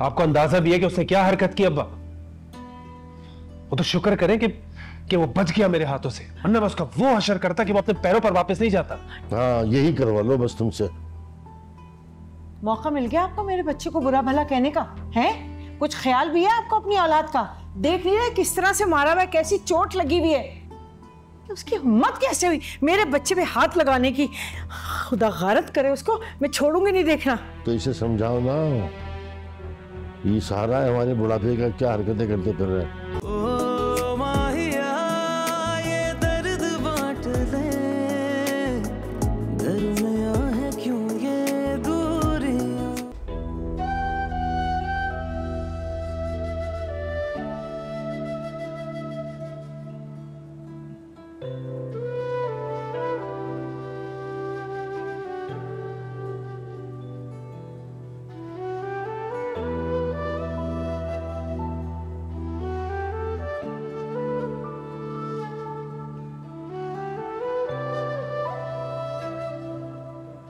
आपको अंदाजा भी है कि उसने क्या हरकत की अब्बा? वो तो शुक्र करें कि वो बच गया मेरे हाथों से, वरना मैं उसका वो हशर करता कि वो अपने पैरों पर वापस नहीं जाता। हाँ, यही करवा लो बस तुमसे। मौका मिल गया आपको मेरे बच्चे को बुरा भला कहने का है? कुछ ख्याल भी है आपको अपनी औलाद का? देख नहीं रहे किस तरह से मारा हुआ है, कैसी चोट लगी हुई है। उसकी हिम्मत कैसे हुई मेरे बच्चे पे हाथ लगाने की? खुदा गारत करे उसको, मैं छोड़ूंगी नहीं देखना। तो इसे समझाओ ना, ये सहारा है हमारे बुढ़ापे का, क्या हरकतें करते फिर रहे हैं।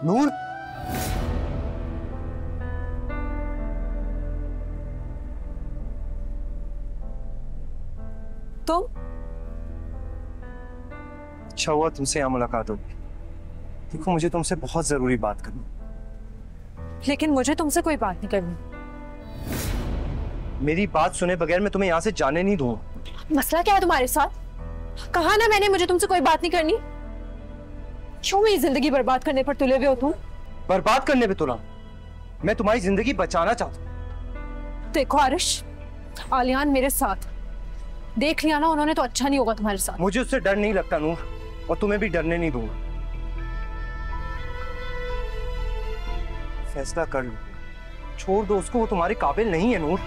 नूर, तुम? अच्छा हुआ तुमसे यहाँ मुलाकात होगी। देखो मुझे तुमसे बहुत जरूरी बात करनी। लेकिन मुझे तुमसे कोई बात नहीं करनी। मेरी बात सुने बगैर मैं तुम्हें यहाँ से जाने नहीं दूंगा। मसला क्या है तुम्हारे साथ? कहा ना मैंने मुझे तुमसे कोई बात नहीं करनी। क्यों मेरी जिंदगी बर्बाद करने पर तुले हुए हो तुम? बर्बाद करने पे तुला? मैं तुम्हारी जिंदगी बचाना चाहता हूँ। देखो आरिश, आलियान मेरे साथ, देख लिया ना उन्होंने, तो अच्छा नहीं होगा तुम्हारे साथ। मुझे उससे डर नहीं लगता नूर, और तुम्हें भी डरने नहीं दूंगा। फैसला कर लो, छोड़ दो उसको, वो तुम्हारे काबिल नहीं है नूर।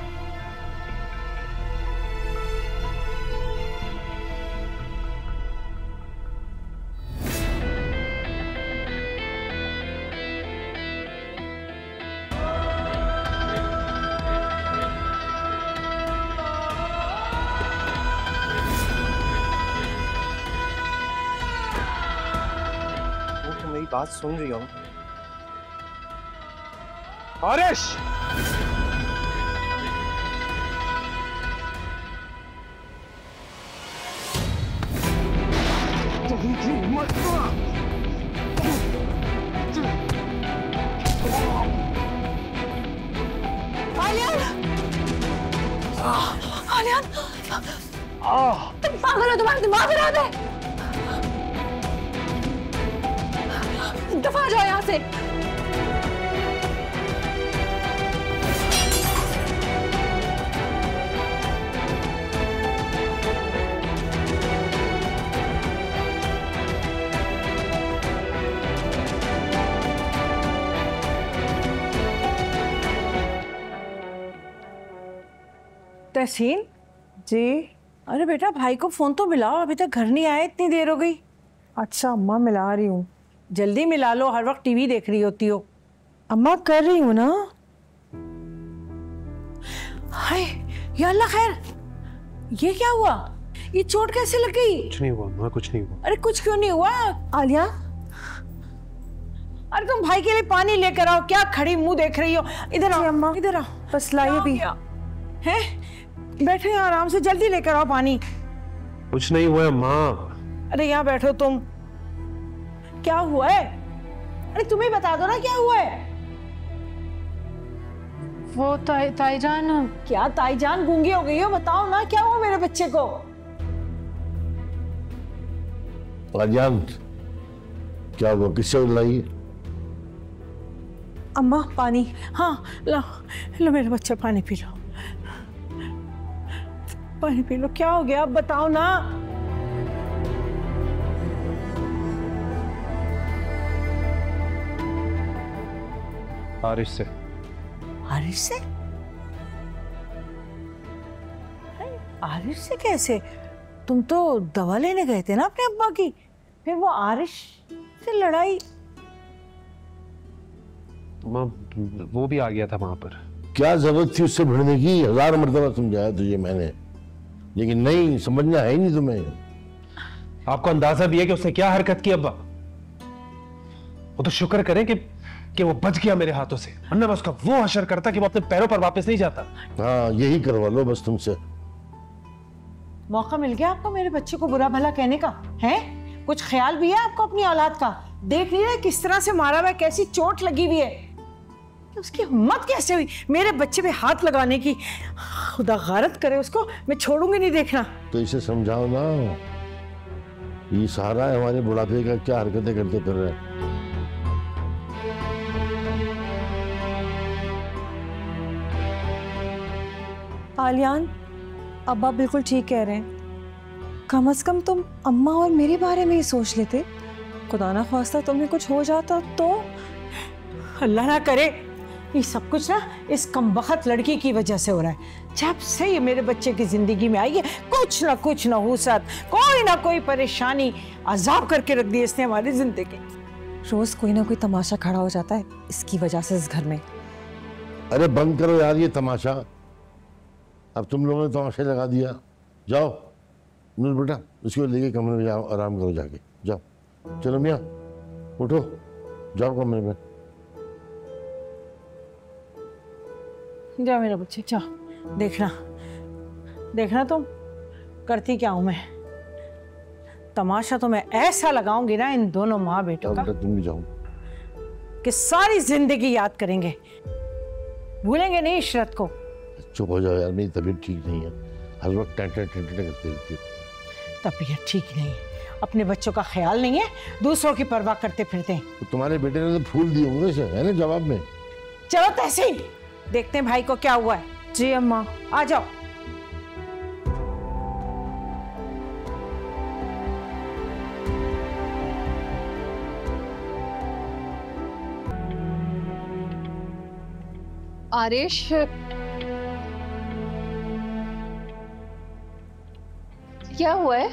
मेरी बात सुन रही हो? आरिश! आलियान, तुम पागल हो, तुम्हारा दिमाग खराब है। दफा जाओ यहाँ से। तहसीन जी। अरे बेटा भाई को फोन तो मिलाओ, अभी तक घर नहीं आए, इतनी देर हो गई। अच्छा अम्मा मिला रही हूँ। जल्दी मिला लो, हर वक्त टीवी देख रही होती हो। अम्मा कर रही हूँ ना। हाय या अल्लाह खैर, ये क्या हुआ? ये चोट कैसे लग गई? कुछ नहीं हुआ माँ, कुछ नहीं हुआ। अरे कुछ क्यों नहीं हुआ? आलिया, अरे तुम भाई के लिए पानी लेकर आओ, क्या खड़ी मुंह देख रही हो? इधर आओ अम्मा, इधर आओ। बस लाइए भी। हैं? बैठे आराम से, जल्दी लेकर आओ पानी। कुछ नहीं हुआ माँ। अरे यहाँ बैठो तुम। क्या हुआ है? अरे तुम ही बता दो ना क्या हुआ है। वो ताईजान। क्या ताईजान गूंगी हो गई हो? बताओ ना क्या हुआ मेरे बच्चे को? ताईजान क्या हुआ, किससे लाई? अम्मा पानी। हाँ लो लो मेरा बच्चा, पानी पी लो, पानी पी लो। क्या हो गया अब बताओ ना। आरिश से। आरिश से? आरिश से कैसे? तुम तो दवा लेने गए थे ना अपने अब्बा की, फिर वो आरिश से लड़ाई? माँ वो भी आ गया था वहां पर। क्या जरूरत थी उससे भिड़ने की? 1000 मर्तबा समझाया तुझे मैंने, लेकिन नहीं, समझना है ही नहीं तुम्हें। आपको अंदाजा भी है कि उसने क्या हरकत की अब्बा? वो तो शुक्र करें कि वो बच गया मेरे हाथों से, वरना मैं उसका वो हशर करता कि वो अपने पैरों पर वापस नहीं जाता। हाँ, यही करवा लो बस तुमसे। मौका मिल गया आपको मेरे बच्चे को बुरा भला कहने का, है? कुछ ख्याल भी है आपको अपनी औलाद का? देख नहीं रहे किस तरह से मारा हुआ है, कैसी चोट लगी हुई है। उसकी हिम्मत कैसे हुई मेरे बच्चे पे हाथ लगाने की? खुदा गारत करे उसको, मैं छोड़ूंगी नहीं देखना। तो इसे समझाओ ना, ये सहारा है हमारे बुढ़ापे का, क्या हरकतें करते फिर रहे हैं। आलियान, अब्बा बिल्कुल ठीक कह रहे हैं। कम से कम तुम अम्मा और मेरे बारे में ही सोच लेते। खुदा ना ख्वास्ता तुम्हें कुछ हो जाता तो। अल्लाह ना करे, ये सब कुछ ना इस कमबख्त लड़की की वजह से हो रहा है। जब से ये मेरे बच्चे की जिंदगी में आई है, कुछ ना हुसत, कोई ना कोई परेशानी अजाब करके रख दी इसने हमारी जिंदगी। रोज कोई ना कोई तमाशा खड़ा हो जाता है इसकी वजह से इस घर में। अरे बंद करो यार ये तमाशा, अब तुम लोगों ने तमाशा लगा दिया। जाओ नूर बेटा, उसको लेके कमरे में जाओ, आराम करो जाके, जाओ। चलो मियाँ उठो, जाओ कमरे में। जाओ मेरा बच्चे, जाओ। देखना तुम करती क्या हूं मैं। तमाशा तो मैं ऐसा लगाऊंगी ना इन दोनों माँ बेटों का, तुम भी जाओ, कि सारी जिंदगी याद करेंगे, भूलेंगे नहीं इशरत को। चुप हो जाओ यार, मेरी तबीयत ठीक नहीं है, हर वक्त टेंशन करती रहती है। तबीयत ठीक नहीं है, अपने बच्चों का ख्याल नहीं है, दूसरों की परवाह करते फिरते हैं। तो तुम्हारे बेटे ने तो फूल दिए होंगे इसे, है ना जवाब में। चलो तहसीन, देखते हैं भाई को क्या हुआ है। जी अम्मा। आ जाओ। आरिश, क्या हुआ है?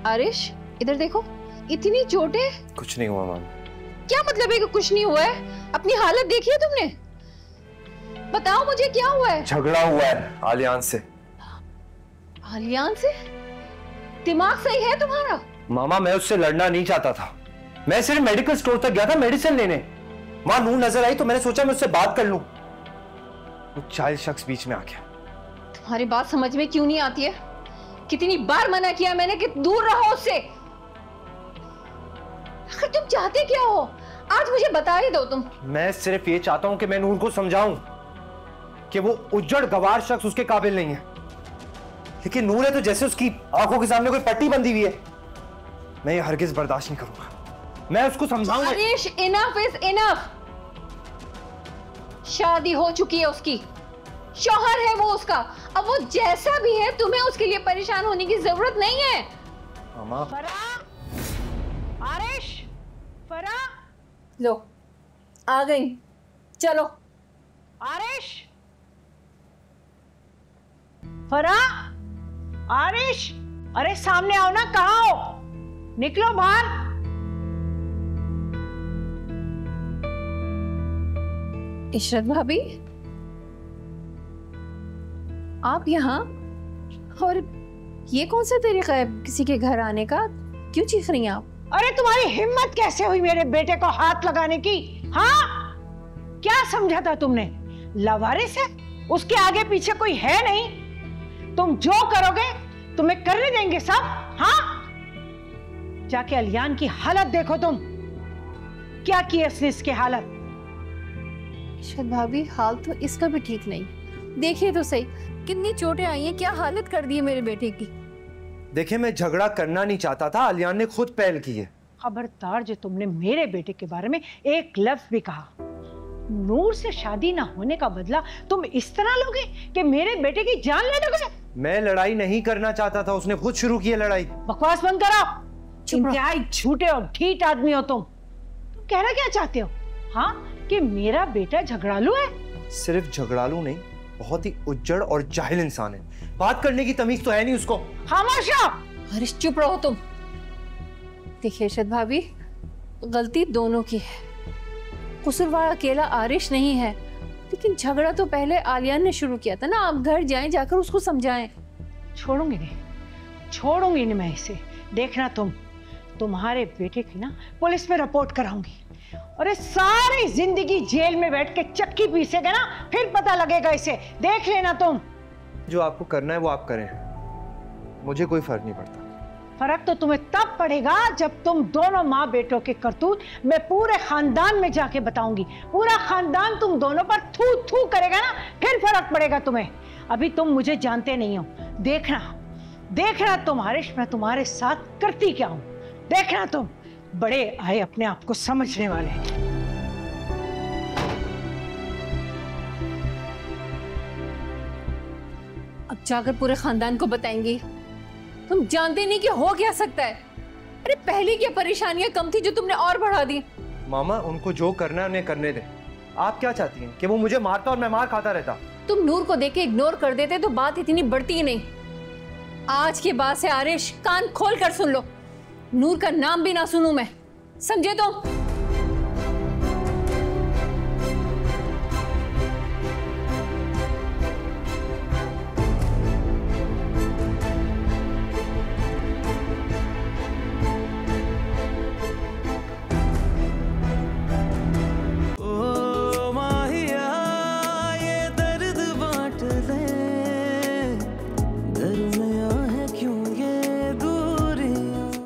आरिश इधर देखो, इतनी चोटें। कुछ नहीं हुआ मामा। क्या मतलब है कि कुछ नहीं हुआ है? अपनी हालत देखी है तुमने? बताओ मुझे क्या हुआ है? झगड़ा हुआ है आलियान से। आलियान से? दिमाग सही है तुम्हारा? मामा मैं उससे लड़ना नहीं चाहता था, मैं सिर्फ मेडिकल स्टोर तक गया था मेडिसिन लेने। वहां नूर नजर आई तो मैंने सोचा मैं उससे बात कर लूं, वो चाइल्ड शख्स बीच में आ गया। तुम्हारी बात समझ में क्यों नहीं आती है? कितनी बार मना किया मैंने कि दूर रहो उससे। आखिर तुम चाहते क्या हो? आज मुझे बता ही दो तुम। मैं सिर्फ ये चाहता हूं कि मैं नूर को समझाऊं कि वो उज्जड़ गवार शख्स उसके काबिल नहीं है, लेकिन नूर है तो जैसे उसकी आंखों के सामने कोई पट्टी बंधी हुई है। मैं ये हरगिज बर्दाश्त नहीं करूंगा, मैं उसको समझाऊंगा। Aarish, enough is enough. शादी हो चुकी है उसकी, शौहर है वो उसका। अब वो जैसा भी है, तुम्हें उसके लिए परेशान होने की जरूरत नहीं है। मामा आरिश, फरा, लो आ गई, चलो। आरिश, फरा, आरिश, अरे सामने आओ ना, कहाँ हो? निकलो बाहर। इशरत भाभी, आप यहाँ? और ये कौन सा तरीका है किसी के घर आने का? क्यों चीख रही हैं आप? अरे तुम्हारी हिम्मत कैसे हुई मेरे बेटे को हाथ लगाने की? हाँ, क्या समझा था तुमने? लावारिस है, उसके आगे पीछे कोई है नहीं। तुम जो करोगे तुम्हें करने देंगे सब। हाँ, जाके अलियान की हालत देखो तुम, क्या की इसने इसकी हालत। इशरत भाभी, हाल तो इसका भी ठीक नहीं। देखिए तो सही, कितनी चोटें आई हैं, क्या हालत कर दी है मेरे बेटे की। देखिए मैं झगड़ा करना नहीं चाहता था, अलियान ने खुद पहल की है। खबरदार जो तुमने मेरे बेटे के बारे में एक लफ्ज भी कहा। नूर से शादी ना होने का बदला तुम इस तरह लोगे कि मेरे बेटे की जान ले लोगे? मैं लड़ाई नहीं करना चाहता था, उसने खुद शुरू की है लड़ाई। बकवास बंद करो। इंतहाई झूठे और ढीठ आदमी हो तुम कहना क्या चाहते हो? हाँ, कि मेरा बेटा झगड़ालू है? सिर्फ झगड़ालू नहीं, बहुत ही उज्जड़ और जाहिल इंसान है। बात करने की तमीज तो है नहीं उसको। खामोश रहो। अरे चुप रहो तुम। देखिए इशरत भाभी, गलती दोनों की है, कसूरवार अकेला आरिश नहीं है। लेकिन झगड़ा तो पहले आलियान ने शुरू किया था ना। आप घर जाएं, जाकर उसको समझाएं। छोड़ूंगी नहीं मैं इसे। देखना तुम्हारे बेटे की ना पुलिस में रिपोर्ट कराऊंगी अरे सारी जिंदगी जेल में बैठ के चक्की पीसेगा ना, फिर पता लगेगा इसे। देख लेना तुम। जो आपको करना है वो आप करें, मुझे कोई फर्क नहीं पड़ता। फर्क तो तुम्हें तब पड़ेगा जब तुम दोनों माँ बेटों के करतूत मैं पूरे खानदान में जाके बताऊंगी। पूरा खानदान तुम दोनों पर थू थू करेगा ना, फिर फर्क पड़ेगा तुम्हें। अभी तुम मुझे जानते नहीं हो। देखना देखना तुम आरिश, मैं तुम्हारे साथ करती क्या हूं। देखना तुम, बड़े आए अपने आप को समझने वाले। अब जाकर पूरे खानदान को बताएंगी। तुम जानते नहीं कि हो क्या सकता है। अरे पहले क्या परेशानियां कम थी जो तुमने और बढ़ा दी। मामा उनको जो करना है उन्हें करने दे। आप क्या चाहती हैं कि वो मुझे मारता और मैं मार खाता रहता? तुम नूर को देख के इग्नोर कर देते तो बात इतनी बढ़ती ही नहीं। आज के बाद से आरिश कान खोल कर सुन लो, नूर का नाम भी ना सुनूं मैं, समझे तुम?